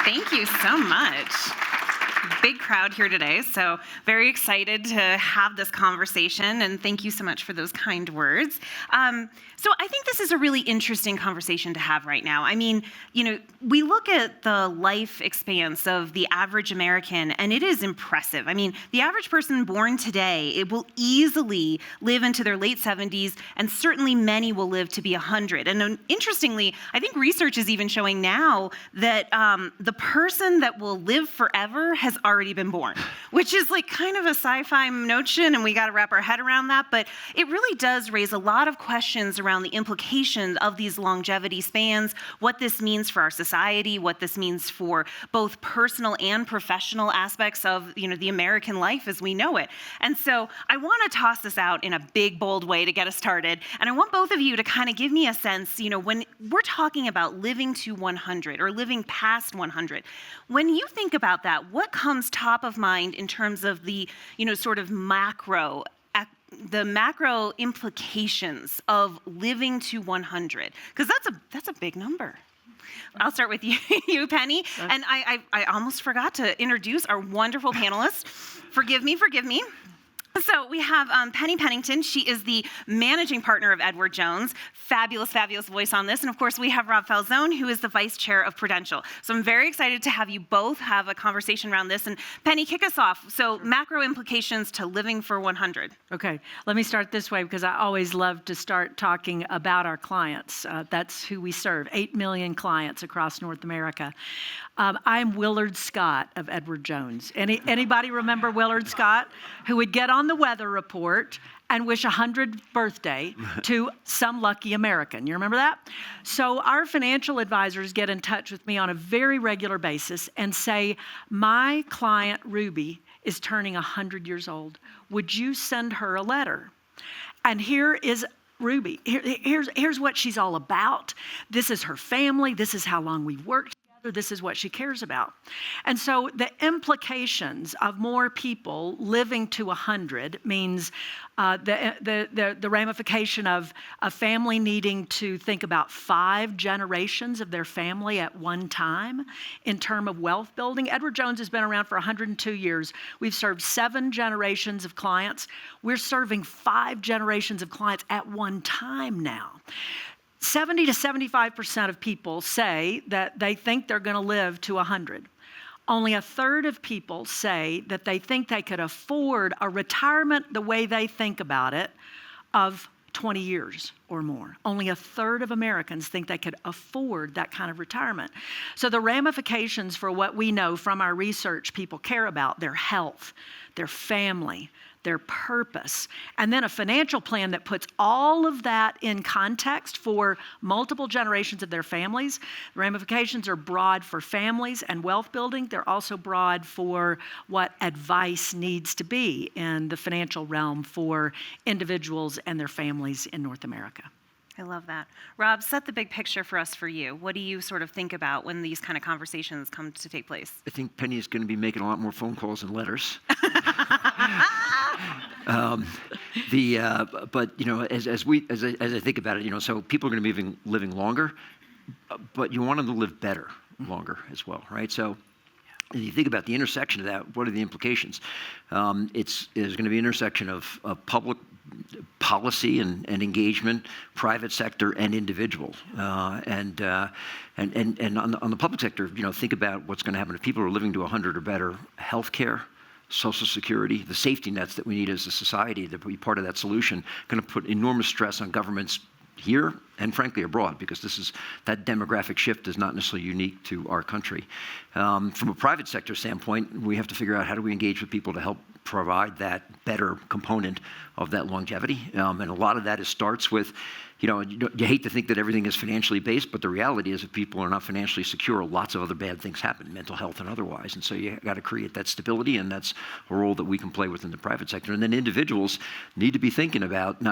Thank you so much. Big crowd here today, so very excited to have this conversation, and thank you so much for those kind words. So I think this is a really interesting conversation to have right now. I mean, we look at the life expanse of the average American, and it is impressive. I mean, the average person born today, it will easily live into their late 70s, and certainly many will live to be 100. And interestingly, I think research is even showing now that the person that will live forever has already been born, which is like kind of a sci-fi notion, and we got to wrap our head around that. But it really does raise a lot of questions around the implications of these longevity spans, what this means for our society, what this means for both personal and professional aspects of the American life as we know it. And so I want to toss this out in a big, bold way to get us started. And I want both of you to kind of give me a sense, when we're talking about living to 100 or living past 100, when you think about that, what comes top of mind in terms of the, sort of macro implications of living to 100? Because that's a big number. I'll start with you, Penny. And I almost forgot to introduce our wonderful panelists. Forgive me. So we have Penny Pennington. She is the managing partner of Edward Jones. Fabulous voice on this. And of course, we have Rob Falzon, who is the vice chair of Prudential. So I'm very excited to have you both have a conversation around this. And Penny, kick us off. So macro implications to living for 100. Okay, let me start this way because I always love to start talking about our clients. That's who we serve, 8 million clients across North America. I'm Willard Scott of Edward Jones. Anybody remember Willard Scott, who would get on the weather report and wish a 100th birthday to some lucky American? You remember that? So our financial advisors get in touch with me on a very regular basis and say, my client Ruby is turning 100 years old. Would you send her a letter? And here is Ruby. Here's what she's all about. This is her family. This is how long we've worked. This is what she cares about. And so the implications of more people living to 100 means the ramification of a family needing to think about 5 generations of their family at one time in terms of wealth building. Edward Jones has been around for 102 years. We've served 7 generations of clients. We're serving 5 generations of clients at one time now. 70 to 75% of people say that they think they're going to live to 100. Only a third of people say that they think they could afford a retirement the way they think about it of 20 years or more. Only a third of Americans think they could afford that kind of retirement. So the ramifications for what we know from our research people care about, their health, their family, their purpose, and then a financial plan that puts all of that in context for multiple generations of their families. The ramifications are broad for families and wealth building. They're also broad for what advice needs to be in the financial realm for individuals and their families in North America. I love that. Rob, set the big picture for us for you. What do you sort of think about when these kind of conversations come to take place? I think Penny is going to be making a lot more phone calls and letters. But as I think about it, so people are going to be living longer, but you want them to live better longer as well, right? So if you think about the intersection of that, what are the implications? There's going to be an intersection of public policy and engagement, private sector and individual, and on the public sector, think about what's going to happen if people are living to 100 or better. Healthcare, Social Security, the safety nets that we need as a society to be part of that solution, going to put enormous stress on governments here and frankly abroad, because that demographic shift is not necessarily unique to our country. From a private sector standpoint, we have to figure out how do we engage with people to help provide that better component of that longevity. And a lot of that starts with, you hate to think that everything is financially based, but the reality is if people are not financially secure, lots of other bad things happen, mental health and otherwise. And so you got to create that stability, and that's a role that we can play within the private sector. And then individuals need to be thinking about they've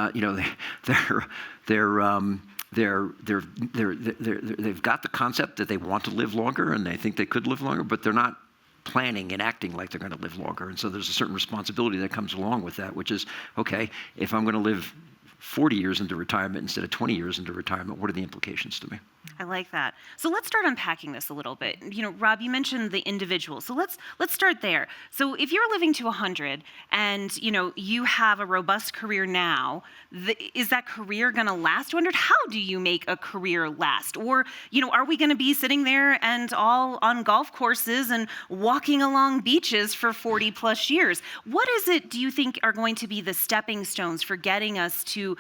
got the concept that they want to live longer and they think they could live longer, but they're not planning and acting like they're going to live longer. And so there's a certain responsibility that comes along with that, which is, okay, if I'm going to live 40 years into retirement instead of 20 years into retirement, what are the implications to me? I like that. So let's start unpacking this a little bit. Rob, you mentioned the individual. So let's start there. So if you're living to 100 and, you have a robust career now, is that career going to last? I wondered, how do you make a career last? Or, are we going to be sitting there and all on golf courses and walking along beaches for 40 plus years? What is it, do you think, are going to be the stepping stones for getting us to,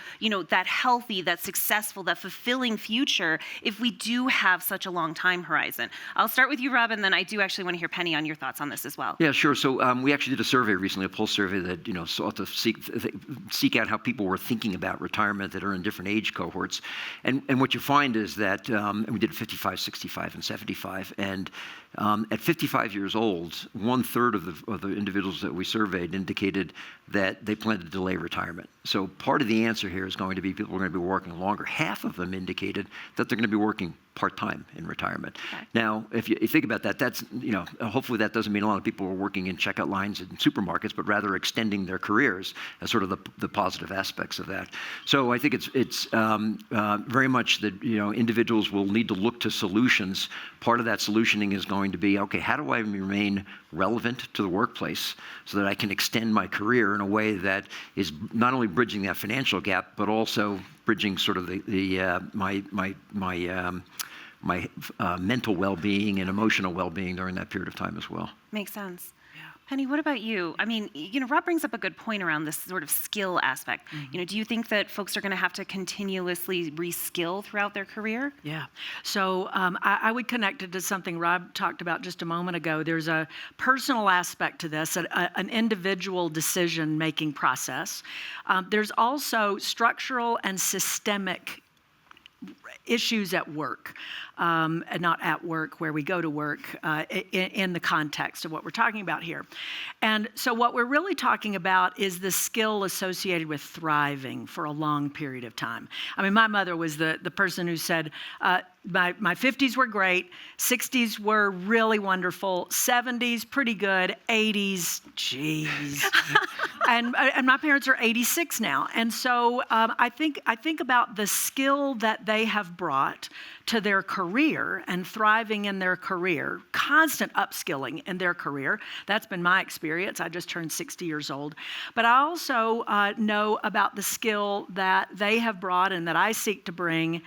that healthy, that successful, that fulfilling future if we do have such a long time horizon? I'll start with you, Rob, and then I do actually want to hear Penny on your thoughts on this as well. Yeah, sure. So we actually did a survey recently, a pulse survey that sought to seek out how people were thinking about retirement that are in different age cohorts, and what you find is that and we did 55, 65, and 75, and at 55 years old, 1/3 of the individuals that we surveyed indicated that they plan to delay retirement. So part of the answer here is going to be people are going to be working longer. Half of them indicated that they're going to be working part-time in retirement. Okay. Now, if you think about that, that's, hopefully that doesn't mean a lot of people are working in checkout lines in supermarkets, but rather extending their careers as sort of the positive aspects of that. So I think it's very much that, individuals will need to look to solutions. Part of that solutioning is going to be, okay, how do I remain relevant to the workplace so that I can extend my career in a way that is not only bridging that financial gap, but also bridging sort of my mental well-being and emotional well-being during that period of time as well. Makes sense. Penny, what about you? I mean, Rob brings up a good point around this sort of skill aspect. Mm-hmm. Do you think that folks are going to have to continuously reskill throughout their career? Yeah. So I would connect it to something Rob talked about just a moment ago. There's a personal aspect to this, an individual decision-making process. There's also structural and systemic issues at work, and not at work where we go to work, in the context of what we're talking about here. And so what we're really talking about is the skill associated with thriving for a long period of time. I mean, my mother was the person who said, my 50s were great, 60s were really wonderful, 70s pretty good, 80s, geez. and my parents are 86 now. And so I think about the skill that they have brought to their career and thriving in their career, constant upskilling in their career. That's been my experience. I just turned 60 years old. But I also know about the skill that they have brought and that I seek to bring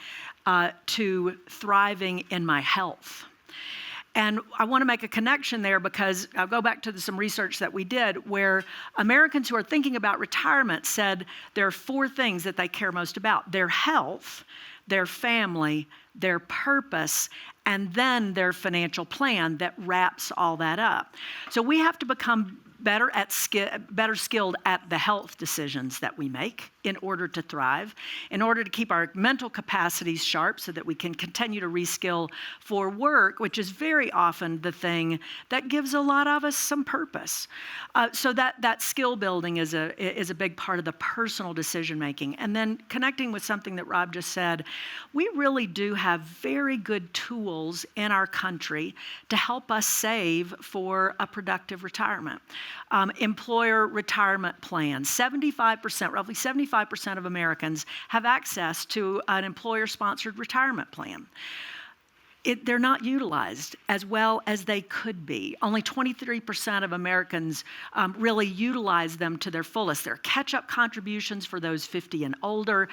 to thriving in my health. And I want to make a connection there because I'll go back to some research that we did where Americans who are thinking about retirement said there are 4 things that they care most about: their health, their family, their purpose, and then their financial plan that wraps all that up. So we have to become better skilled at the health decisions that we make in order to thrive, in order to keep our mental capacities sharp so that we can continue to reskill for work, which is very often the thing that gives a lot of us some purpose. So that skill building is a big part of the personal decision making. And then connecting with something that Rob just said, we really do have very good tools in our country to help us save for a productive retirement. Employer retirement plans. 75%, roughly 75% of Americans have access to an employer-sponsored retirement plan. They're not utilized as well as they could be. Only 23% of Americans really utilize them to their fullest. There are catch-up contributions for those 50 and older.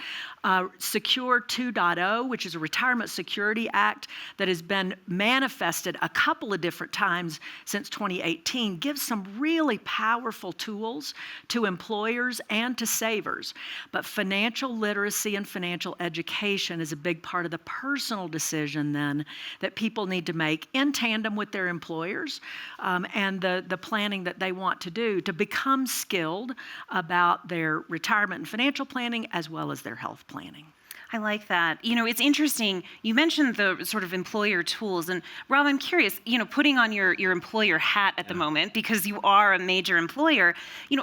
Secure 2.0, which is a retirement security act that has been manifested a couple of different times since 2018, gives some really powerful tools to employers and to savers. But financial literacy and financial education is a big part of the personal decision then that people need to make in tandem with their employers and the planning that they want to do to become skilled about their retirement and financial planning as well as their health planning. I like that. It's interesting. You mentioned the sort of employer tools. And Rob, I'm curious, putting on your employer hat at the moment, because you are a major employer,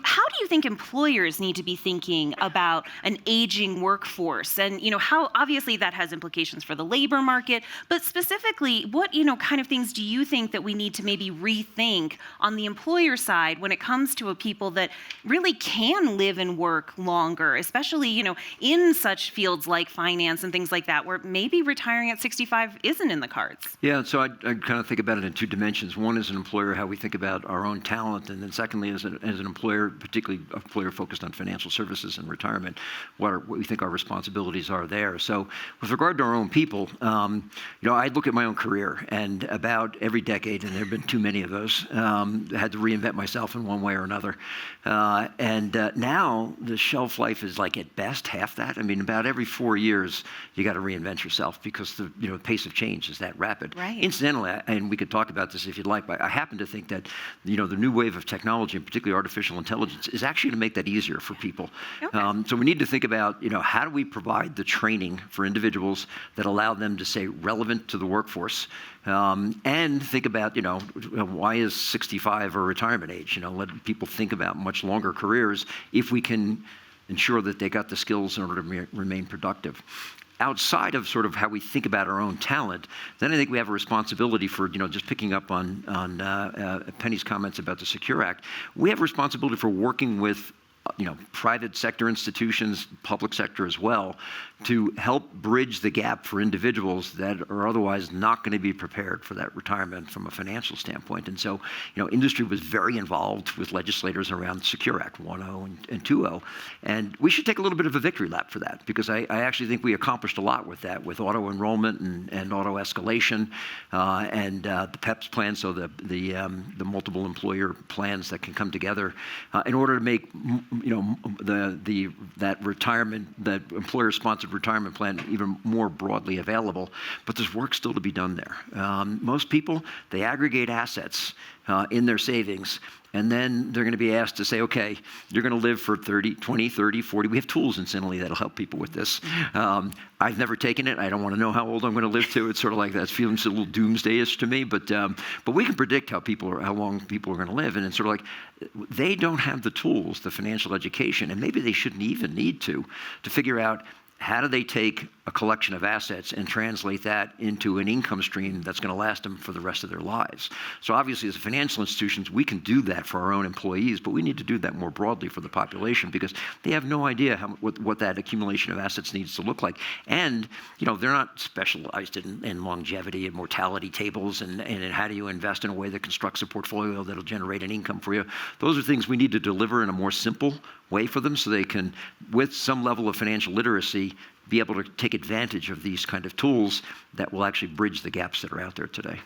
how do you think employers need to be thinking about an aging workforce? And, how obviously that has implications for the labor market, but specifically, what, kind of things do you think that we need to maybe rethink on the employer side when it comes to a people that really can live and work longer, especially, in such fields like finance and things like that, where maybe retiring at 65 isn't in the cards? Yeah, so I kind of think about it in two dimensions. One is an employer, how we think about our own talent, and then secondly, as an employer, particularly an employer focused on financial services and retirement, what we think our responsibilities are there. So with regard to our own people, I look at my own career, and about every decade, and there have been too many of those, I had to reinvent myself in one way or another. Now the shelf life is like at best half that. I mean, about every 4 years, you got to reinvent yourself because the pace of change is that rapid. Right. Incidentally, and we could talk about this if you'd like, but I happen to think that the new wave of technology, and particularly artificial intelligence, is actually to make that easier for people. Okay. So we need to think about how do we provide the training for individuals that allow them to stay relevant to the workforce, and think about why is 65 a retirement age? Let people think about much longer careers if we can ensure that they got the skills in order to remain productive. Outside of sort of how we think about our own talent, then I think we have a responsibility for, just picking up on Penny's comments about the Secure Act. We have a responsibility for working with private sector institutions, public sector as well, to help bridge the gap for individuals that are otherwise not going to be prepared for that retirement from a financial standpoint. And so, industry was very involved with legislators around Secure Act 1.0 and 2.0. And we should take a little bit of a victory lap for that, because I actually think we accomplished a lot with that, with auto enrollment and auto escalation, and the PEPS plan, so the multiple employer plans that can come together in order to make that employer-sponsored retirement plan even more broadly available. But there's work still to be done there. Most people, they aggregate assets in their savings, and then they're going to be asked to say, okay, you're going to live for 30, 20, 30, 40. We have tools incidentally that'll help people with this. I've never taken it. I don't want to know how old I'm going to live to. It's sort of like that feels a little doomsday-ish to me, but we can predict how long people are going to live, and it's sort of like they don't have the tools, the financial education, and maybe they shouldn't even need to figure out how do they take a collection of assets and translate that into an income stream that's going to last them for the rest of their lives. So obviously, as financial institutions, we can do that for our own employees, but we need to do that more broadly for the population, because they have no idea what that accumulation of assets needs to look like. And they're not specialized in longevity and mortality tables and how do you invest in a way that constructs a portfolio that'll generate an income for you. Those are things we need to deliver in a more simple way for them, so they can, with some level of financial literacy, be able to take advantage of these kind of tools that will actually bridge the gaps that are out there today.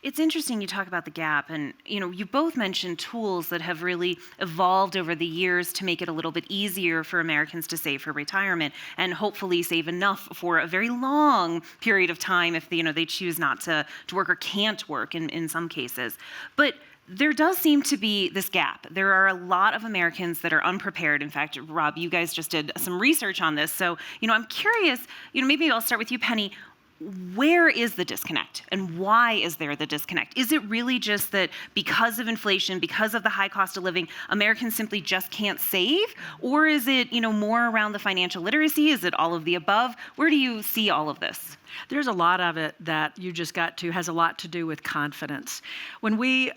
It's interesting you talk about the gap, and you both mentioned tools that have really evolved over the years to make it a little bit easier for Americans to save for retirement, and hopefully save enough for a very long period of time if they choose not to work or can't work in some cases. But there does seem to be this gap. There are a lot of Americans that are unprepared. In fact, Rob, you guys just did some research on this. So, I'm curious, maybe I'll start with you, Penny. Where is the disconnect, and why is there the disconnect? Is it really just that because of inflation, because of the high cost of living, Americans simply just can't save? Or is it, more around the financial literacy? Is it all of the above? Where do you see all of this? There's a lot of it that you just got to, has a lot to do with confidence. When we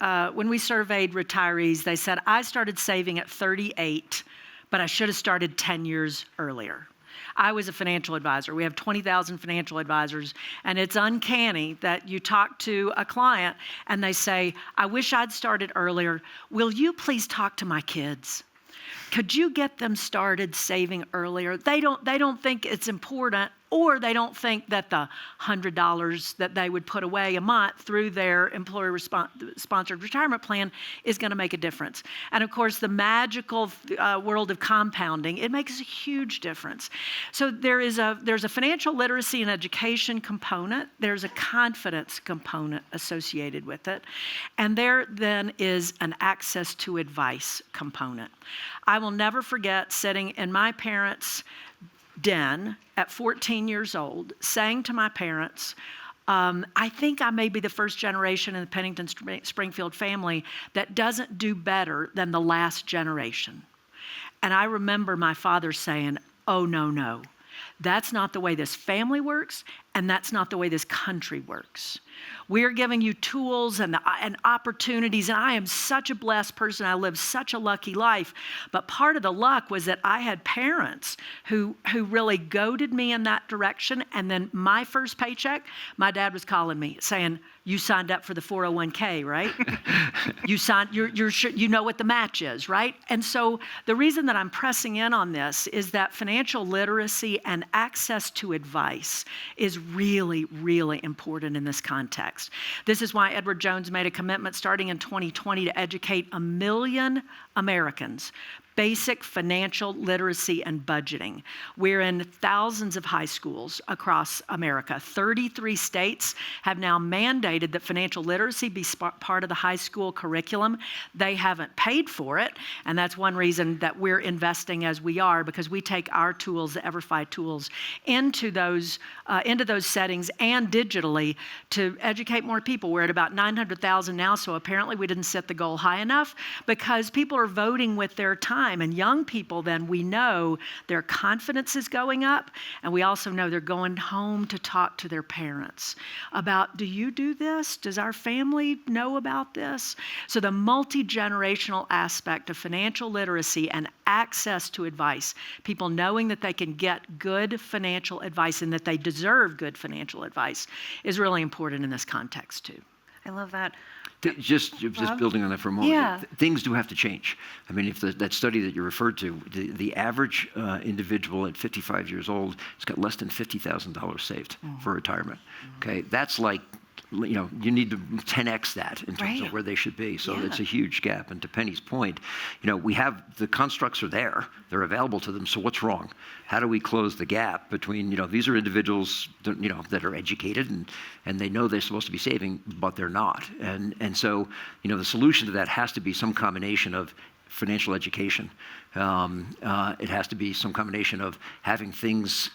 surveyed retirees, they said, I started saving at 38, but I should have started 10 years earlier. I was a financial advisor. We have 20,000 financial advisors, and it's uncanny that you talk to a client and they say, I wish I'd started earlier. Will you please talk to my kids? Could you get them started saving earlier? They don't think it's important, or they don't think that the $100 that they would put away a month through their employer-sponsored retirement plan is going to make a difference. And of course, the magical world of compounding, it makes a huge difference. So there's a financial literacy and education component. There's a confidence component associated with it. And there then is an access to advice component. I will never forget sitting in my parents' den at 14 years old, saying to my parents, I think I may be the first generation in the Pennington Springfield family that doesn't do better than the last generation. And I remember my father saying, oh, no. That's not the way this family works, and that's not the way this country works. We're giving you tools and opportunities, and I am such a blessed person. I lived such a lucky life. But part of the luck was that I had parents who really goaded me in that direction. And then my first paycheck, my dad was calling me saying, "You signed up for the 401k, right? You know what the match is, right?" And so the reason that I'm pressing in on this is that financial literacy and access to advice is really, really important in this context. This is why Edward Jones made a commitment starting in 2020 to educate 1 million Americans. Basic financial literacy and budgeting. We're in thousands of high schools across America. 33 states have now mandated that financial literacy be part of the high school curriculum. They haven't paid for it, and that's one reason that we're investing as we are, because we take our tools, the EverFi tools, into those settings and digitally to educate more people. We're at about 900,000 now, so apparently we didn't set the goal high enough because people are voting with their time. And young people, then, we know their confidence is going up, and we also know they're going home to talk to their parents about, do you do this? Does our family know about this? So the multi-generational aspect of financial literacy and access to advice, people knowing that they can get good financial advice and that they deserve good financial advice, is really important in this context, too. I love that. Just building on that for a moment. Yeah. Things do have to change. I mean, if that study that you referred to, the average individual at 55 years old has got less than $50,000 saved for retirement. Okay, that's like, you need to 10x that in terms of where they should be. So it's a huge gap. And to Penny's point, we have the constructs are there, they're available to them. So what's wrong? How do we close the gap between, these are individuals, that are educated and they know they're supposed to be saving, but they're not. And so, the solution to that has to be some combination of financial education. It has to be some combination of having things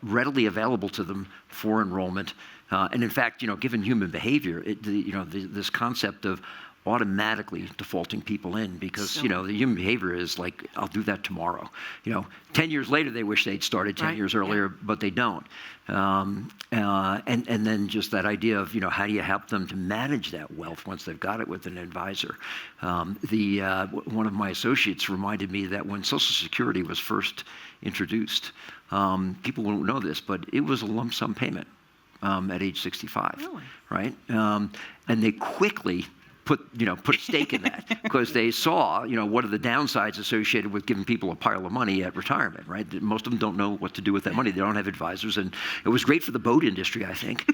readily available to them for enrollment. And in fact, given human behavior, this concept of automatically defaulting people in, because the human behavior is like, I'll do that tomorrow. 10 years later, they wish they'd started 10 years earlier, but they don't. And then just that idea of how do you help them to manage that wealth once they've got it with an advisor. One of my associates reminded me that when Social Security was first introduced, people won't know this, but it was a lump sum payment at age 65, really? Right? And they quickly put a stake in that because they saw, what are the downsides associated with giving people a pile of money at retirement, right? Most of them don't know what to do with that money. They don't have advisors, and it was great for the boat industry, I think,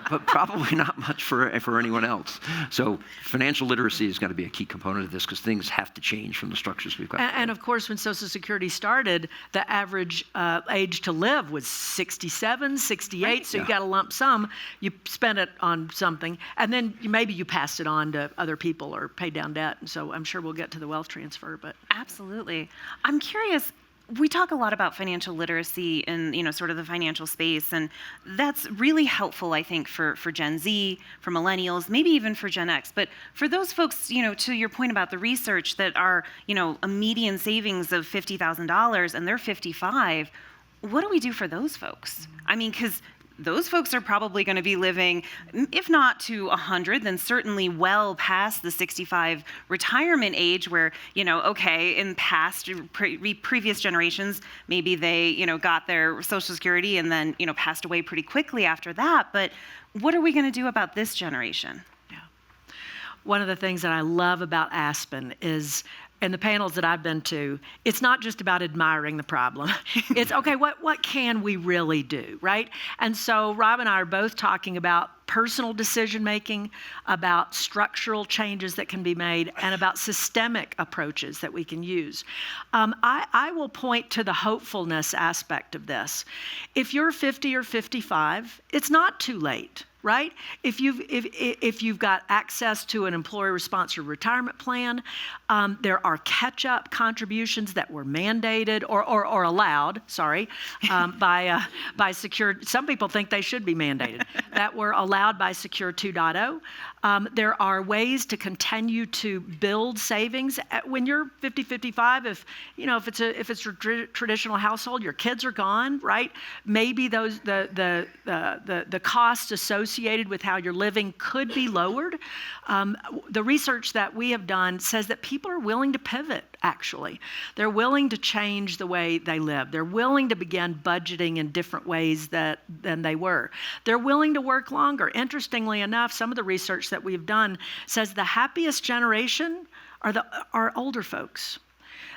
but probably not much for anyone else. So financial literacy is going to be a key component of this because things have to change from the structures we've got. And of course, when Social Security started, the average age to live was 67, 68, right. So you got a lump sum, you spent it on something, and then maybe you passed it on to other people or paid down debt. And so I'm sure we'll get to the wealth transfer. But absolutely. I'm curious. We talk a lot about financial literacy in sort of the financial space, and that's really helpful, I think, for Gen Z, for millennials, maybe even for Gen X. But for those folks, to your point about the research that are, a median savings of $50,000 and they're 55, what do we do for those folks? I mean, because those folks are probably going to be living, if not to 100, then certainly well past the 65 retirement age where, in past previous generations, maybe they, got their Social Security and then, passed away pretty quickly after that. But what are we going to do about this generation? Yeah. One of the things that I love about Aspen is, in the panels that I've been to, it's not just about admiring the problem. It's, okay, what can we really do, right? And so Rob and I are both talking about personal decision-making, about structural changes that can be made, and about systemic approaches that we can use. I will point to the hopefulness aspect of this. If you're 50 or 55, it's not too late right? If you've got access to an employer-sponsored retirement plan, there are catch-up contributions that were mandated or allowed, by Secure. Some people think they should be mandated. That were allowed by Secure 2.0. There are ways to continue to build savings when you're 50, 55. If it's a traditional household, your kids are gone, right? Maybe the costs associated with how you're living could be lowered. The research that we have done says that people are willing to pivot, actually. They're willing to change the way they live. They're willing to begin budgeting in different ways than they were. They're willing to work longer. Interestingly enough, some of the research that we've done says the happiest generation are older folks.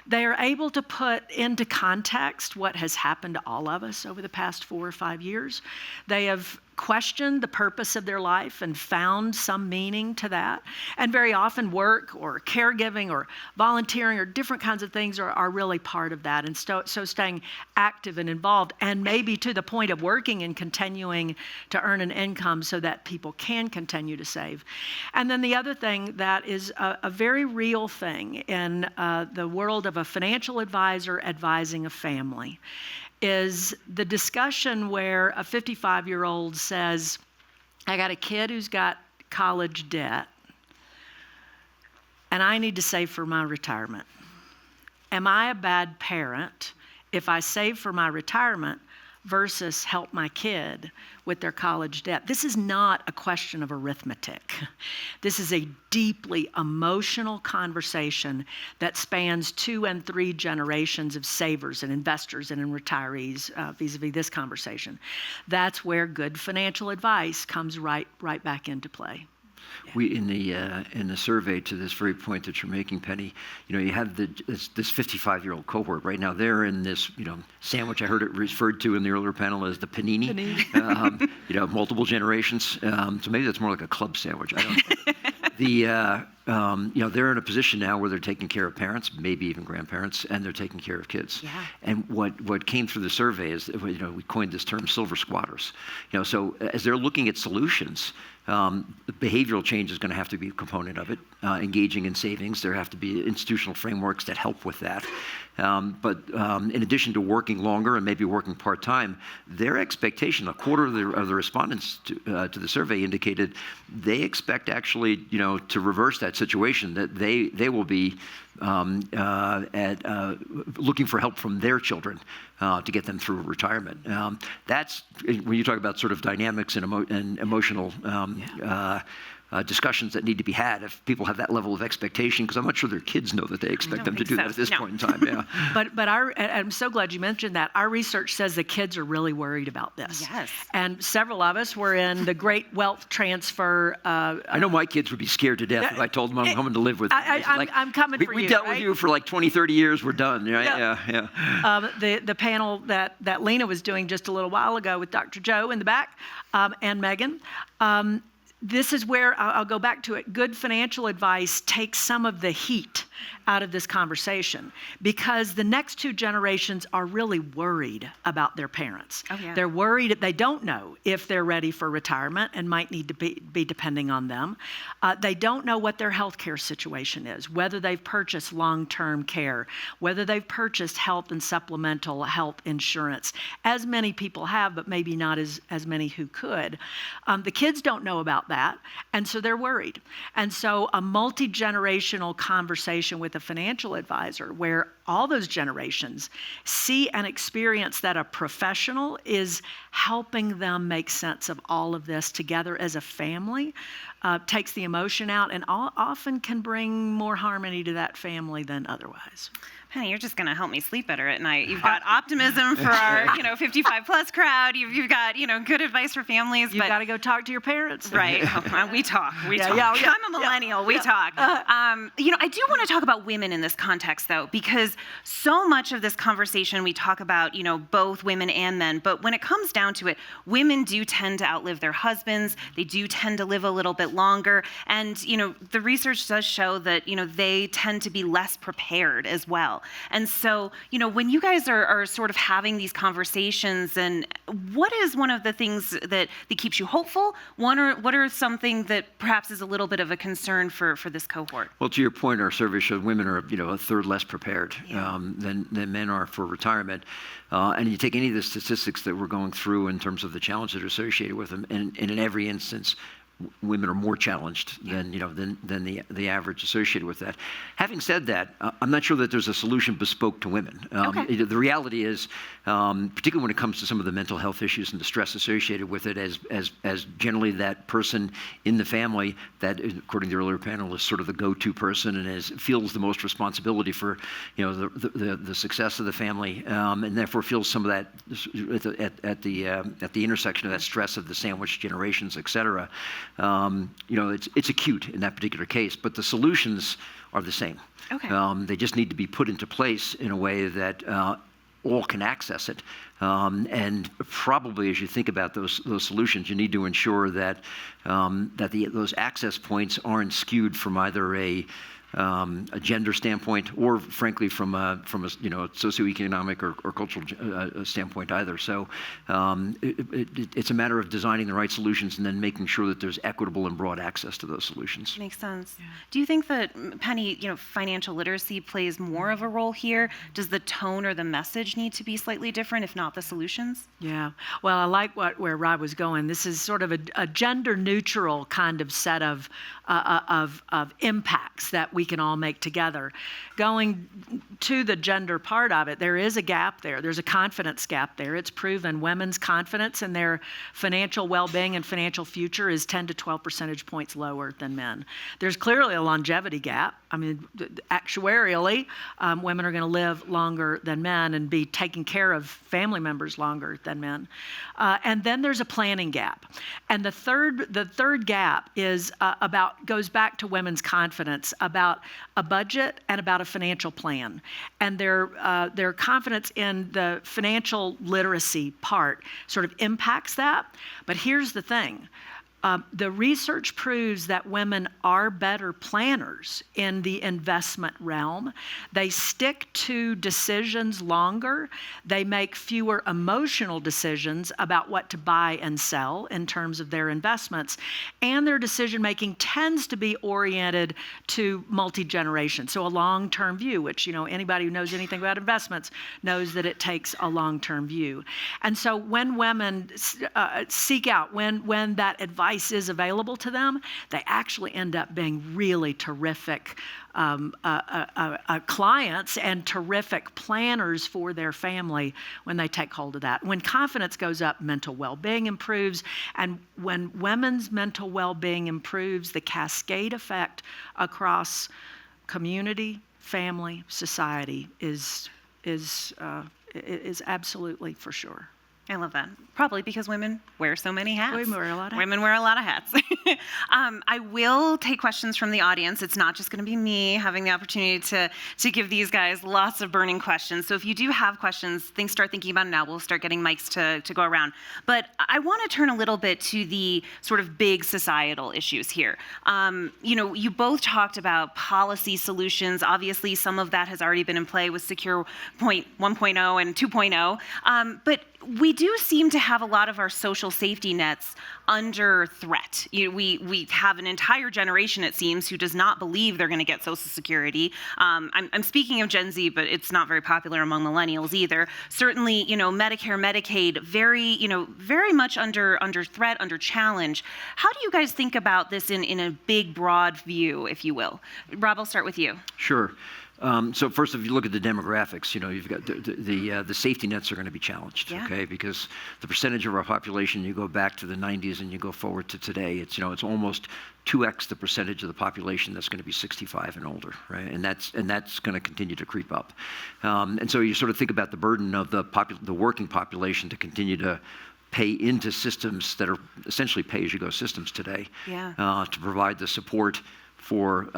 They are able to put into context what has happened to all of us over the past 4 or 5 years. They have questioned the purpose of their life and found some meaning to that. And very often work or caregiving or volunteering or different kinds of things are really part of that. And so staying active and involved, and maybe to the point of working and continuing to earn an income so that people can continue to save. And then the other thing that is a very real thing in the world of a financial advisor advising a family is the discussion where a 55-year-old says, I got a kid who's got college debt, and I need to save for my retirement. Am I a bad parent if I save for my retirement versus help my kid with their college debt? This is not a question of arithmetic. This is a deeply emotional conversation that spans 2 and 3 generations of savers and investors and retirees vis-a-vis this conversation. That's where good financial advice comes right back into play. We in the survey, to this very point that you're making, Penny, you have this 55-year-old cohort right now. They're in this sandwich. I heard it referred to in the earlier panel as the panini. Multiple generations. So maybe that's more like a club sandwich. I don't know. They're in a position now where they're taking care of parents, maybe even grandparents, and they're taking care of kids. Yeah. And what came through the survey is, we coined this term silver squatters. So as they're looking at solutions, behavioral change is going to have to be a component of it. Engaging in savings, there have to be institutional frameworks that help with that. But in addition to working longer and maybe working part-time, their expectation, a quarter of the respondents to the survey indicated they expect actually, to reverse that situation, that they will be looking for help from their children to get them through retirement. That's when you talk about sort of dynamics and emotional discussions that need to be had. If people have that level of expectation, because I'm not sure their kids know that they expect them to do that at this point in time. Yeah. But I'm so glad you mentioned that. Our research says the kids are really worried about this. Yes. And several of us were in the great wealth transfer. I know my kids would be scared to death if I told them I'm coming to live with them. I'm coming for you. We dealt with you for like 20, 30 years. We're done. Right? Yeah. The panel that Lena was doing just a little while ago with Dr. Joe in the back and Megan. This is where I'll go back to it. Good financial advice takes some of the heat out of this conversation because the next 2 generations are really worried about their parents. Oh, yeah. They're worried. They don't know if they're ready for retirement and might need to be depending on them. They don't know what their health care situation is, whether they've purchased long-term care, whether they've purchased health and supplemental health insurance, as many people have, but maybe not as many who could. The kids don't know about that, and so they're worried. And so a multi-generational conversation with a financial advisor where all those generations see and experience that a professional is helping them make sense of all of this together as a family, takes the emotion out and often can bring more harmony to that family than otherwise. Penny, you're just going to help me sleep better at night. You've got optimism for our, 55 plus crowd. You've got, good advice for families. You've got to go talk to your parents. Right. We talk. Yeah. I'm a millennial. We talk. I do want to talk about women in this context, though, because so much of this conversation we talk about, both women and men. But when it comes down to it, women do tend to outlive their husbands. They do tend to live a little bit longer. And, the research does show that, they tend to be less prepared as well. And so, when you guys are sort of having these conversations, and what is one of the things that keeps you hopeful? What are something that perhaps is a little bit of a concern for this cohort? Well, to your point, our survey showed women are, a third less prepared than men are for retirement. And you take any of the statistics that we're going through in terms of the challenges that are associated with them, and in every instance, women are more challenged than the average associated with that. Having said that, I'm not sure that there's a solution bespoke to women. The reality is, particularly when it comes to some of the mental health issues and the stress associated with it, as generally that person in the family that, according to the earlier panel, is sort of the go-to person and feels the most responsibility for the success of the family, and therefore feels some of that at the intersection of that stress of the sandwich generations, et cetera. It's acute in that particular case, but the solutions are the same. Okay. They just need to be put into place in a way that all can access it. And probably, as you think about those solutions, you need to ensure that those access points aren't skewed from either a gender standpoint, or frankly from a socioeconomic or cultural standpoint either. So it's a matter of designing the right solutions and then making sure that there's equitable and broad access to those solutions. Makes sense. Yeah. Do you think that, Penny, financial literacy plays more of a role here? Does the tone or the message need to be slightly different, if not the solutions? Yeah. Well, I like where Rob was going. This is sort of a gender-neutral kind of set of impacts that we can all make together. Going to the gender part of it, there is a gap there. There's a confidence gap there. It's proven women's confidence in their financial well-being and financial future is 10 to 12 percentage points lower than men. There's clearly a longevity gap. I mean, actuarially, women are going to live longer than men and be taking care of family members longer than men. And then there's a planning gap. And the third gap is goes back to women's confidence about a budget and about a financial plan. And their confidence in the financial literacy part sort of impacts that. But here's the thing. The research proves that women are better planners in the investment realm. They stick to decisions longer. They make fewer emotional decisions about what to buy and sell in terms of their investments. And their decision-making tends to be oriented to multi-generation, so a long-term view, which anybody who knows anything about investments knows that it takes a long-term view. And so when women seek out, when that advice is available to them, they actually end up being really terrific clients and terrific planners for their family when they take hold of that. When confidence goes up, mental well-being improves, and when women's mental well-being improves, the cascade effect across community, family, society is absolutely for sure. I love that. Probably because women wear so many hats. Women wear a lot of hats. Women wear a lot of hats. I will take questions from the audience. It's not just going to be me having the opportunity to give these guys lots of burning questions. So if you do have questions, start thinking about it now. We'll start getting mics to go around. But I want to turn a little bit to the sort of big societal issues here. You both talked about policy solutions. Obviously, some of that has already been in play with Secure 1.0 and 2.0. But we do seem to have a lot of our social safety nets under threat. We have an entire generation, it seems, who does not believe they're going to get Social Security. I'm speaking of Gen Z, but it's not very popular among millennials either. Certainly, Medicare, Medicaid, very much under threat, under challenge. How do you guys think about this in a big, broad view, if you will? Rob, I'll start with you. Sure. So first, if you look at the demographics, you've got the safety nets are going to be challenged, okay? Because the percentage of our population, you go back to the 90s and you go forward to today, it's almost 2x the percentage of the population that's going to be 65 and older, right? And that's going to continue to creep up. And so you sort of think about the burden of the working population to continue to pay into systems that are essentially pay-as-you-go systems today, to provide the support for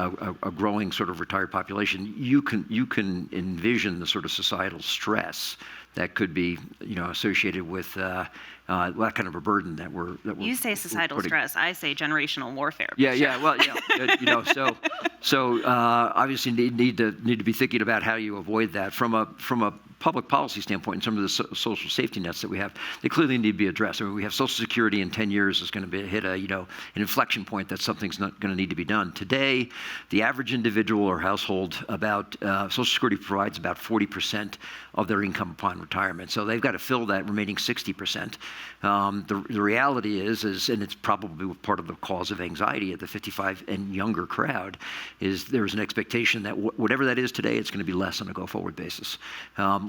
a growing sort of retired population. You can envision the sort of societal stress that could be, associated with that kind of a burden that we're You say societal stress. I say generational warfare. Yeah. Well, so obviously need to be thinking about how you avoid that from a public policy standpoint. In terms of the social safety nets that we have, they clearly need to be addressed. I mean, we have Social Security in 10 years is going to hit an inflection point that something's not going to need to be done. Today, the average individual or household Social Security provides about 40% of their income upon retirement. So they've got to fill that remaining 60%. The reality is, and it's probably part of the cause of anxiety at the 55 and younger crowd, is there's an expectation that whatever that is today, it's going to be less on a go-forward basis.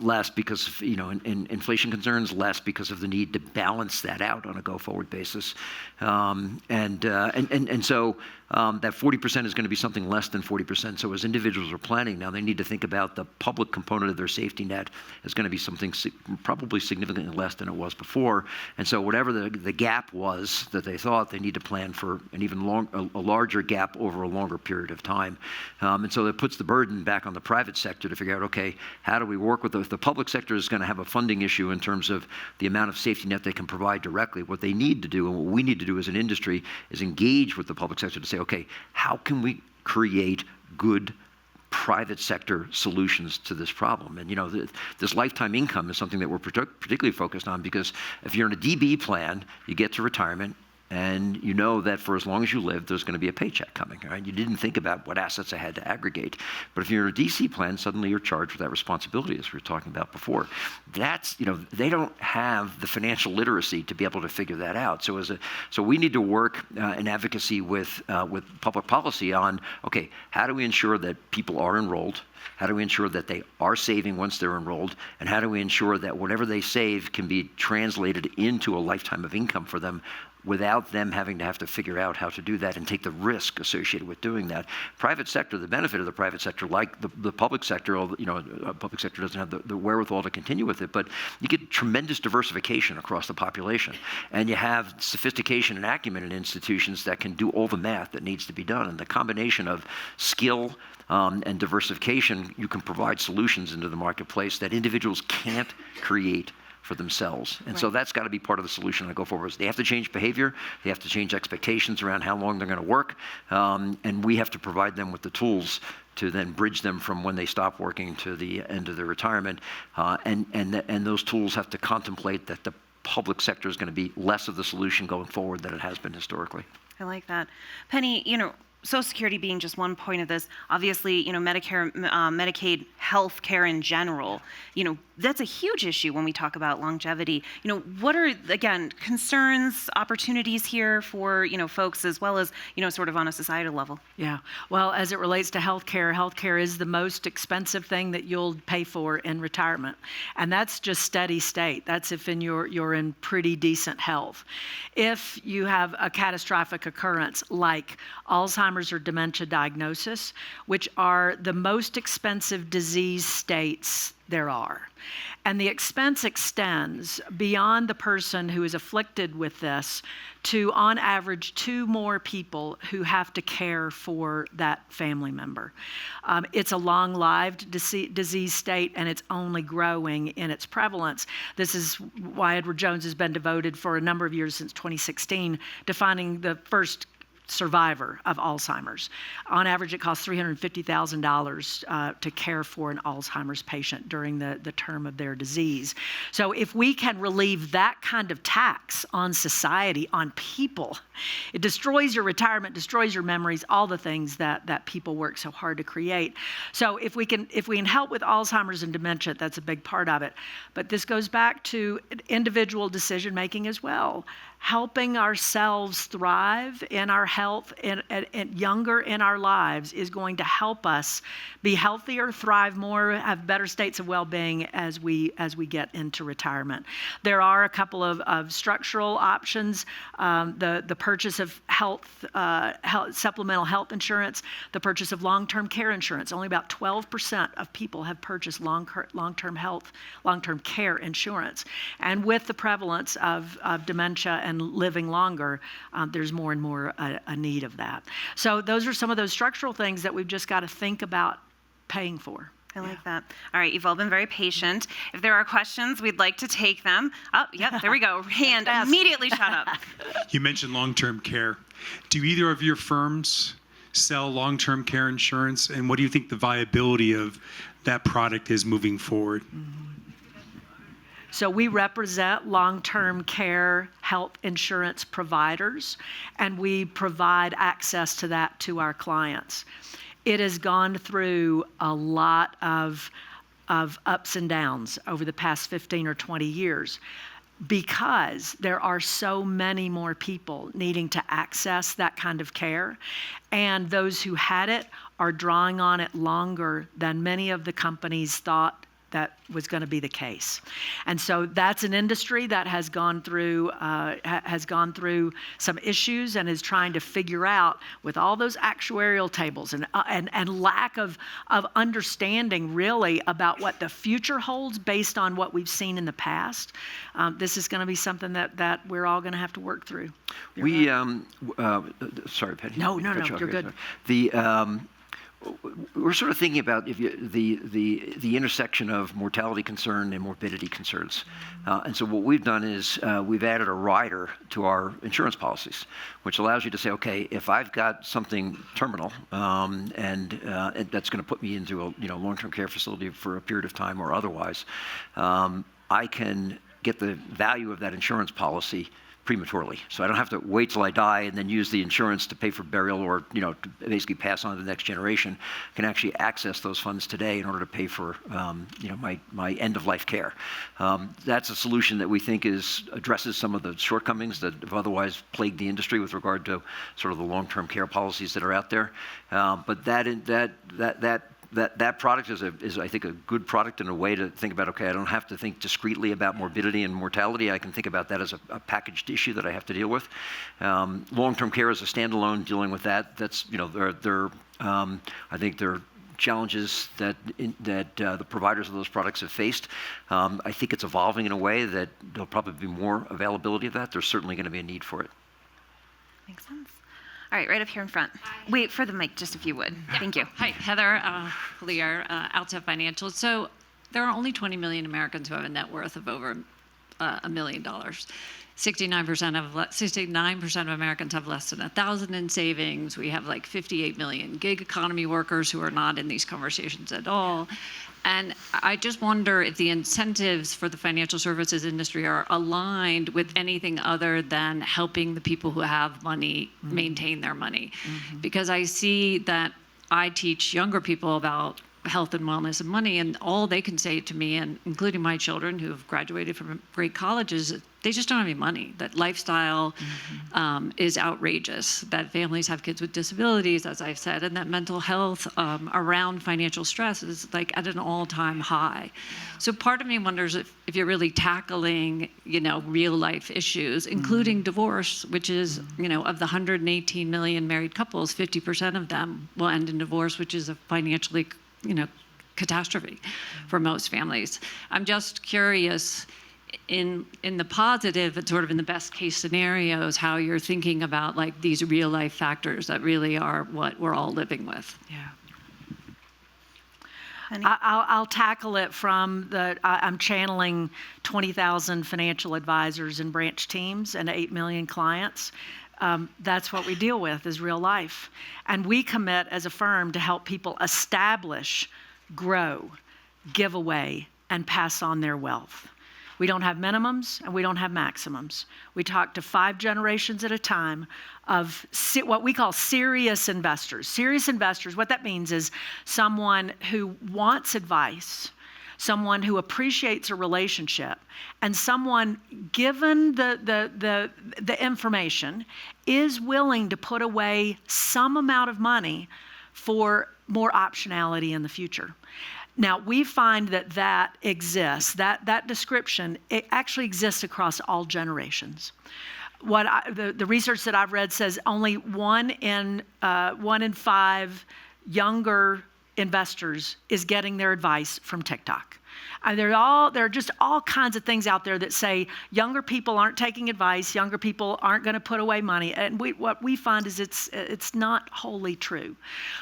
Less because of inflation concerns, less because of the need to balance that out on a go-forward basis, and so that 40% is going to be something less than 40%. So as individuals are planning now, they need to think about the public component of their safety net is going to be something probably significantly less than it was before. And so whatever the gap was that they thought, they need to plan for an even a larger gap over a longer period of time. And so that puts the burden back on the private sector to figure out, okay, how do we work with the public sector is going to have a funding issue in terms of the amount of safety net they can provide directly. What they need to do and what we need to do as an industry is engage with the public sector to say, okay, how can we create good private sector solutions to this problem? And this lifetime income is something that we're particularly focused on, because if you're in a DB plan, you get to retirement and you know that for as long as you live, there's going to be a paycheck coming, right? You didn't think about what assets I had to aggregate. But if you're in a DC plan, suddenly you're charged with that responsibility, as we were talking about before. That's, they don't have the financial literacy to be able to figure that out. So we need to work in advocacy with public policy on, okay, how do we ensure that people are enrolled? How do we ensure that they are saving once they're enrolled? And how do we ensure that whatever they save can be translated into a lifetime of income for them without them having to have to figure out how to do that and take the risk associated with doing that? Private sector, the benefit of the private sector, like the public sector, public sector doesn't have the wherewithal to continue with it, but you get tremendous diversification across the population. And you have sophistication and acumen in institutions that can do all the math that needs to be done. And the combination of skill and diversification, you can provide solutions into the marketplace that individuals can't create for themselves. And so that's got to be part of the solution to go forward. They have to change behavior. They have to change expectations around how long they're going to work. And we have to provide them with the tools to then bridge them from when they stop working to the end of their retirement. And those tools have to contemplate that the public sector is going to be less of the solution going forward than it has been historically. I like that. Penny, Social Security being just one point of this, obviously, Medicare, Medicaid, health care in general, that's a huge issue when we talk about longevity. What are, again, concerns, opportunities here for, folks as well as, sort of on a societal level? Yeah. Well, as it relates to healthcare is the most expensive thing that you'll pay for in retirement. And that's just steady state. That's if you're in pretty decent health. If you have a catastrophic occurrence like Alzheimer's or dementia diagnosis, which are the most expensive disease states there are. And the expense extends beyond the person who is afflicted with this to, on average, 2 more people who have to care for that family member. It's a long-lived disease state, and it's only growing in its prevalence. This is why Edward Jones has been devoted for a number of years, since 2016, to finding the first survivor of Alzheimer's. On average, it costs $350,000 to care for an Alzheimer's patient during the term of their disease. So if we can relieve that kind of tax on society, on people, it destroys your retirement, destroys your memories, all the things that people work so hard to create. So if we can help with Alzheimer's and dementia, that's a big part of it. But this goes back to individual decision making as well. Helping ourselves thrive in our health and younger in our lives is going to help us be healthier, thrive more, have better states of well-being as we get into retirement. There are a couple of structural options: the purchase of health supplemental health insurance, the purchase of long-term care insurance. Only about 12% of people have purchased long-term care insurance, and with the prevalence of dementia and living longer, there's more and more a need of that. So those are some of those structural things that we've just got to think about paying for. I like that. All right, you've all been very patient. If there are questions, we'd like to take them. Oh, yep, there we go. Hand immediately shot up. You mentioned long-term care. Do either of your firms sell long-term care insurance, and what do you think the viability of that product is moving forward? So we represent long-term care health insurance providers, and we provide access to that to our clients. It has gone through a lot of ups and downs over the past 15 or 20 years because there are so many more people needing to access that kind of care, and those who had it are drawing on it longer than many of the companies thought that was going to be the case. And so that's an industry that has gone through some issues and is trying to figure out, with all those actuarial tables and lack of understanding really about what the future holds based on what we've seen in the past. This is going to be something that we're all going to have to work through. Sorry, Penny. No, you're good. We're sort of thinking about the intersection of mortality concern and morbidity concerns. And so what we've done is we've added a rider to our insurance policies, which allows you to say, okay, if I've got something terminal and that's going to put me into a long-term care facility for a period of time or otherwise, I can get the value of that insurance policy prematurely. So I don't have to wait till I die and then use the insurance to pay for burial or, to basically pass on to the next generation. I can actually access those funds today in order to pay for, my end-of-life care. That's a solution that we think addresses some of the shortcomings that have otherwise plagued the industry with regard to sort of the long-term care policies that are out there. But that product is, I think, a good product and a way to think about, okay, I don't have to think discretely about morbidity and mortality. I can think about that as a packaged issue that I have to deal with. Long-term care is a standalone dealing with that. That's, I think there are challenges that the providers of those products have faced. I think it's evolving in a way that there'll probably be more availability of that. There's certainly going to be a need for it. Makes sense. All right, right up here in front. Wait for the mic, just if you would. Thank you. Hi, Heather Lear, Alta Financial. So there are only 20 million Americans who have a net worth of over $1 million. 69% of Americans have less than $1,000 in savings. We have like 58 million gig economy workers who are not in these conversations at all. And I just wonder if the incentives for the financial services industry are aligned with anything other than helping the people who have money maintain their money. Mm-hmm. Because I see that I teach younger people about health and wellness and money, and all they can say to me, and including my children who have graduated from great colleges, they just don't have any money. That lifestyle is outrageous, that families have kids with disabilities, as I've said, and that mental health around financial stress is like at an all-time high. So part of me wonders if you're really tackling, real life issues, including divorce, which is, of the 118 million married couples, 50% of them will end in divorce, which is a financially catastrophe for most families. I'm just curious, in the positive and sort of in the best case scenarios, how you're thinking about like these real life factors that really are what we're all living with. Yeah. I'll tackle it from I'm channeling 20,000 financial advisors and branch teams and 8 million clients. That's what we deal with is real life. And we commit as a firm to help people establish, grow, give away, and pass on their wealth. We don't have minimums and we don't have maximums. We talk to 5 generations at a time of what we call serious investors. Serious investors, what that means is someone who wants advice, someone who appreciates a relationship, and someone, given the information, is willing to put away some amount of money for more optionality in the future. Now, we find that exists, that description, it actually exists across all generations. The research that I've read says only 1 in 5 younger investors is getting their advice from TikTok. There are just all kinds of things out there that say younger people aren't taking advice, younger people aren't going to put away money. And what we find is it's not wholly true.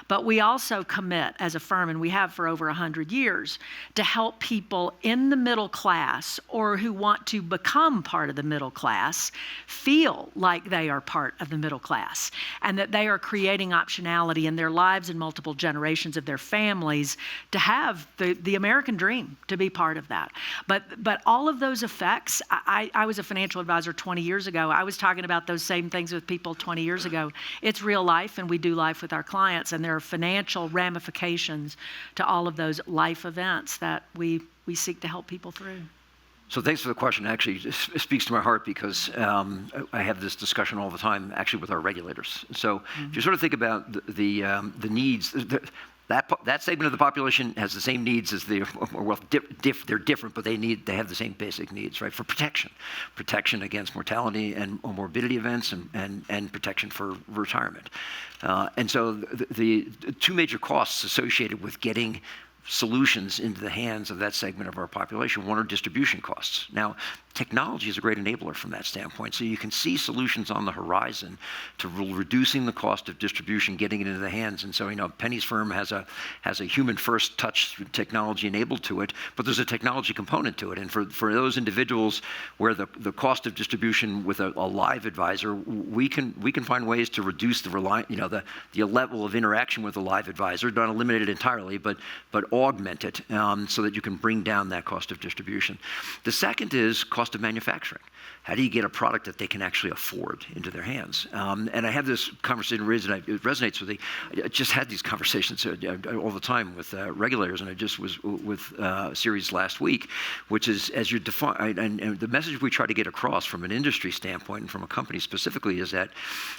But we also commit as a firm, and we have for over 100 years, to help people in the middle class or who want to become part of the middle class feel like they are part of the middle class and that they are creating optionality in their lives and multiple generations of their families to have the American dream, to be part of that. But all of those effects, I was a financial advisor 20 years ago. I was talking about those same things with people 20 years ago. It's real life, and we do life with our clients, and there are financial ramifications to all of those life events that we seek to help people through. So thanks for the question. Actually, it speaks to my heart because I have this discussion all the time, actually, with our regulators. So if you sort of think about the needs, that segment of the population has the same needs as they're different, but they have the same basic needs, right? For protection against mortality and morbidity events, and protection for retirement. And so the two major costs associated with getting solutions into the hands of that segment of our population. One are distribution costs. Now, technology is a great enabler from that standpoint. So you can see solutions on the horizon to reducing the cost of distribution, getting it into the hands. And so, Penny's firm has a human first touch technology enabled to it, but there's a technology component to it. And for those individuals where the cost of distribution with a live advisor, we can find ways to reduce the level of interaction with a live advisor, not eliminate it entirely, but augment it so that you can bring down that cost of distribution. The second is cost of manufacturing. How do you get a product that they can actually afford into their hands? And I have this conversation, it resonates with me. I just had these conversations all the time with regulators, and I just was with a series last week, which is as you define, and the message we try to get across from an industry standpoint and from a company specifically is that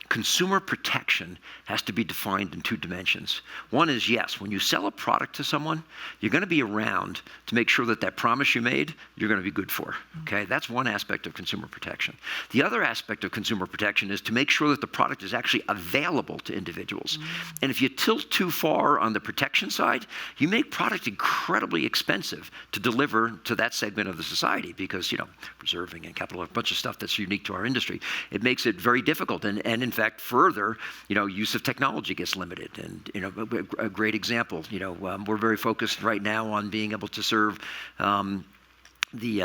consumer protection has to be defined in two dimensions. One is, yes, when you sell a product to someone, you're going to be around to make sure that promise you made, you're going to be good for. Okay, that's one aspect of consumer protection. The other aspect of consumer protection is to make sure that the product is actually available to individuals. And if you tilt too far on the protection side, you make product incredibly expensive to deliver to that segment of the society because, reserving and capital, a bunch of stuff that's unique to our industry. It makes it very difficult. And in fact, further, use of technology gets limited. And, a great example, we're very focused right now on being able to serve the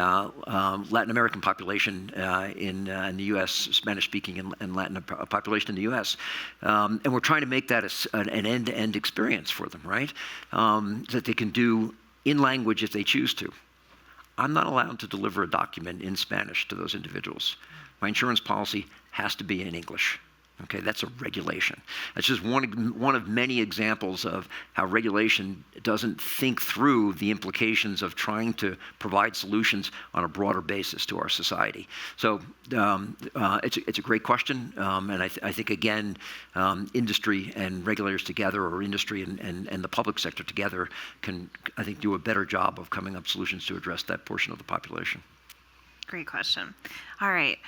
Latin American population in the U.S., Spanish-speaking and Latin population in the U.S., and we're trying to make that an end-to-end experience for them, right? That they can do in language if they choose to. I'm not allowed to deliver a document in Spanish to those individuals. My insurance policy has to be in English. Okay, that's a regulation. That's just one of many examples of how regulation doesn't think through the implications of trying to provide solutions on a broader basis to our society. So it's a great question, and I think again, industry and regulators together, or industry and the public sector together, can I think do a better job of coming up with solutions to address that portion of the population. Great question. All right,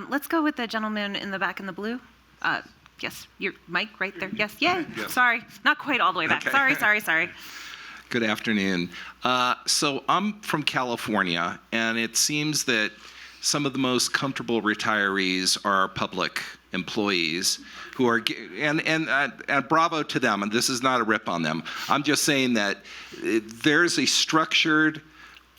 let's go with the gentleman in the back in the blue. Yes, your mic right there. Yes, yay. Yeah. Sorry, not quite all the way back. Okay. Sorry. Good afternoon. So I'm from California, and it seems that some of the most comfortable retirees are public employees who are, and bravo to them, and this is not a rip on them. I'm just saying that there's a structured,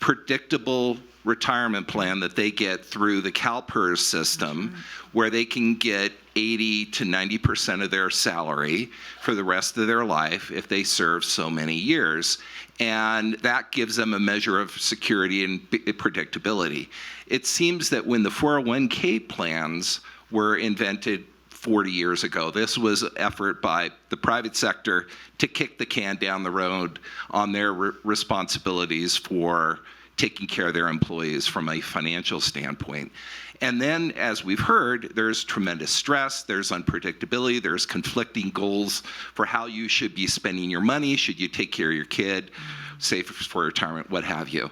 predictable retirement plan that they get through the CalPERS system, where they can get 80 to 90% of their salary for the rest of their life if they serve so many years. And that gives them a measure of security and predictability. It seems that when the 401k plans were invented 40 years ago, this was an effort by the private sector to kick the can down the road on their responsibilities for taking care of their employees from a financial standpoint. And then, as we've heard, there's tremendous stress, there's unpredictability, there's conflicting goals for how you should be spending your money. Should you take care of your kid, save for retirement, what have you?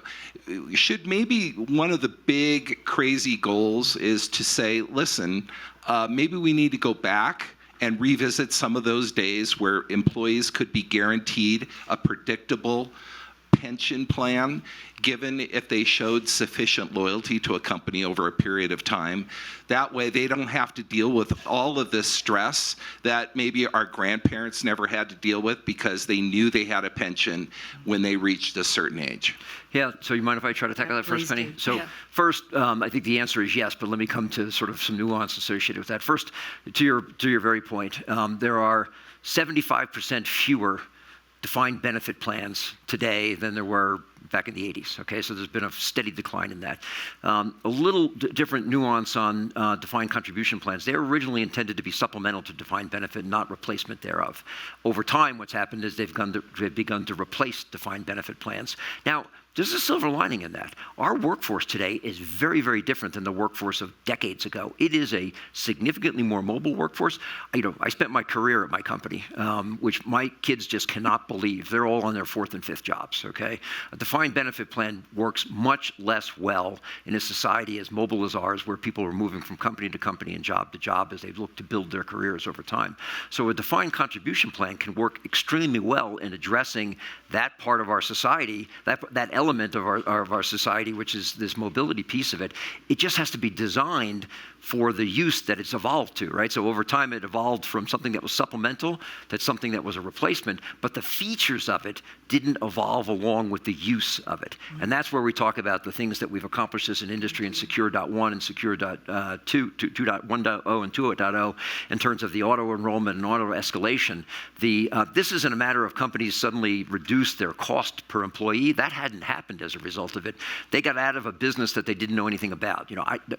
Should maybe one of the big crazy goals is to say, listen, maybe we need to go back and revisit some of those days where employees could be guaranteed a predictable pension plan, given if they showed sufficient loyalty to a company over a period of time. That way they don't have to deal with all of this stress that maybe our grandparents never had to deal with because they knew they had a pension when they reached a certain age. Yeah, so you mind if I try to tackle that first, Penny? So first, I think the answer is yes, but let me come to sort of some nuance associated with that. First, to your very point, there are 75% fewer defined benefit plans today than there were back in the 80s, okay? So there's been a steady decline in that. A little different nuance on defined contribution plans. They were originally intended to be supplemental to defined benefit, not replacement thereof. Over time, what's happened is they've begun to replace defined benefit plans. Now, there's a silver lining in that. Our workforce today is very, very different than the workforce of decades ago. It is a significantly more mobile workforce. I spent my career at my company, which my kids just cannot believe. They're all on their 4th and 5th jobs, okay? A defined benefit plan works much less well in a society as mobile as ours, where people are moving from company to company and job to job as they look to build their careers over time. So a defined contribution plan can work extremely well in addressing that part of our society, that element of our society, which is this mobility piece of it. It just has to be designed for the use that it's evolved to, right? So over time, it evolved from something that was supplemental to something that was a replacement, but the features of it didn't evolve along with the use of it. And that's where we talk about the things that we've accomplished as an industry in Secure.1 and Secure.2, 2.1.0 and 2.0 in terms of the auto enrollment and auto escalation. This isn't a matter of companies suddenly reduce their cost per employee. That hadn't happened as a result of it. They got out of a business that they didn't know anything about.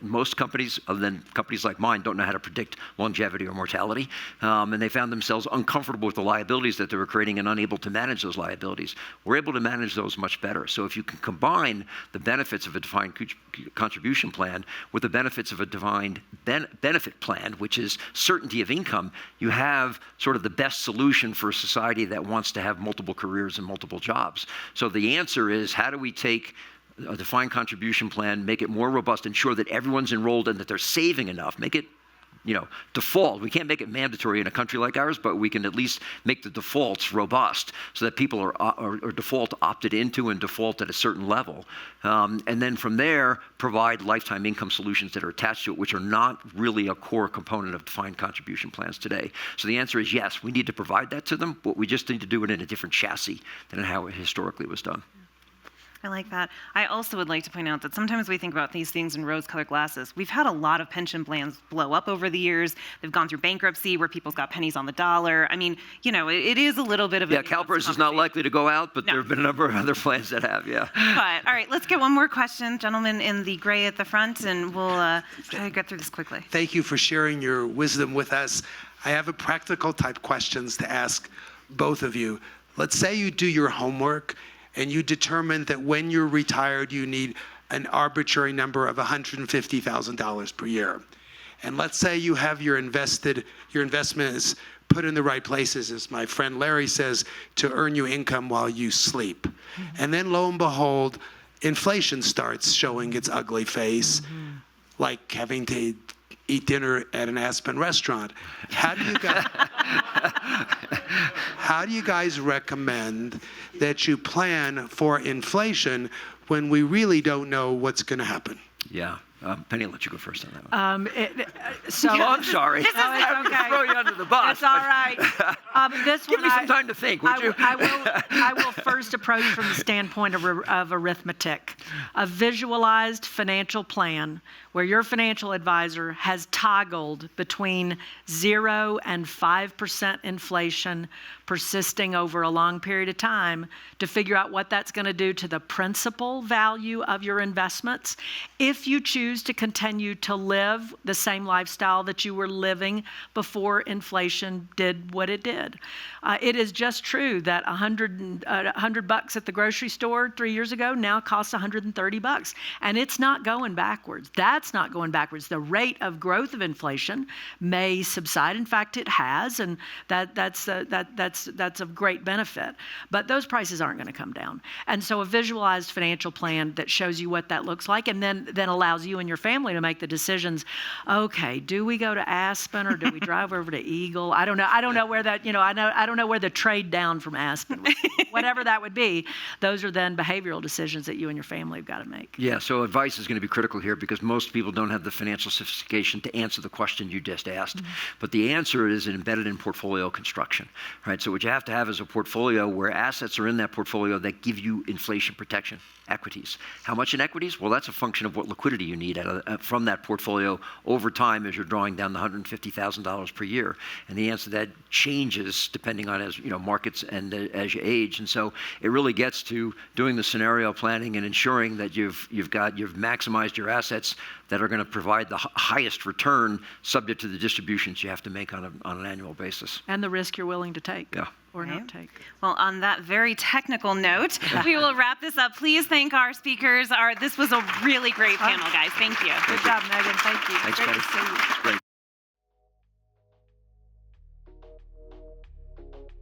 Most companies, other than companies like mine, don't know how to predict longevity or mortality, and they found themselves uncomfortable with the liabilities that they were creating and unable to manage those liabilities. We're able to manage those much better. So if you can combine the benefits of a defined contribution plan with the benefits of a defined benefit plan, which is certainty of income, you have sort of the best solution for a society that wants to have multiple careers and multiple jobs. So the answer is, how do we take a defined contribution plan, make it more robust, ensure that everyone's enrolled and that they're saving enough, make it default. We can't make it mandatory in a country like ours, but we can at least make the defaults robust so that people are default opted into and default at a certain level. And then from there, provide lifetime income solutions that are attached to it, which are not really a core component of defined contribution plans today. So the answer is yes, we need to provide that to them, but we just need to do it in a different chassis than how it historically was done. I like that. I also would like to point out that sometimes we think about these things in rose-colored glasses. We've had a lot of pension plans blow up over the years. They've gone through bankruptcy where people's got pennies on the dollar. I mean, it is a little bit of a... Yeah, CalPERS is not likely to go out, but there have been a number of other plans that have, yeah. But, all right, let's get one more question. Gentleman in the gray at the front, and we'll try to get through this quickly. Thank you for sharing your wisdom with us. I have a practical type questions to ask both of you. Let's say you do your homework and you determine that when you're retired, you need an arbitrary number of $150,000 per year. And let's say you have your investment is put in the right places, as my friend Larry says, to earn you income while you sleep. And then lo and behold, inflation starts showing its ugly face, like having to eat dinner at an Aspen restaurant. How do you guys recommend that you plan for inflation when we really don't know what's going to happen? Yeah. Penny, I'll let you go first on that one. I'm sorry. I'm going to throw you under the bus. It's all right. Give me some time to think, would you? I will first approach from the standpoint of arithmetic. A visualized financial plan where your financial advisor has toggled between 0 and 5% inflation persisting over a long period of time to figure out what that's going to do to the principal value of your investments. If you choose to continue to live the same lifestyle that you were living before inflation did what it did. It is just true that $100 at the grocery store 3 years ago now costs $130, and it's not going backwards. That's that's not going backwards. The rate of growth of inflation may subside. In fact, it has, and that's of great benefit. But those prices aren't going to come down. And so a visualized financial plan that shows you what that looks like, and then allows you and your family to make the decisions. Okay, do we go to Aspen or do we drive over to Eagle? I don't know. I don't know where that, I don't know where the trade down from Aspen would be. Whatever that would be, those are then behavioral decisions that you and your family have got to make. Yeah, so advice is going to be critical here because most people don't have the financial sophistication to answer the question you just asked. Mm-hmm. But the answer is embedded in portfolio construction, right? So what you have to have is a portfolio where assets are in that portfolio that give you inflation protection. Equities. How much in equities? Well, that's a function of what liquidity you need from that portfolio over time as you're drawing down the $150,000 per year. And the answer to that changes depending on as markets and as you age. And so it really gets to doing the scenario planning and ensuring that you've maximized your assets that are going to provide the highest return, subject to the distributions you have to make on an annual basis. And the risk you're willing to take. Yeah. Or not take. Well, on that very technical note, we will wrap this up. Please thank our speakers. This was a really great panel, guys. Thank you. Good job, Megan. Thank you. Thanks, Great buddy. to see you. Great.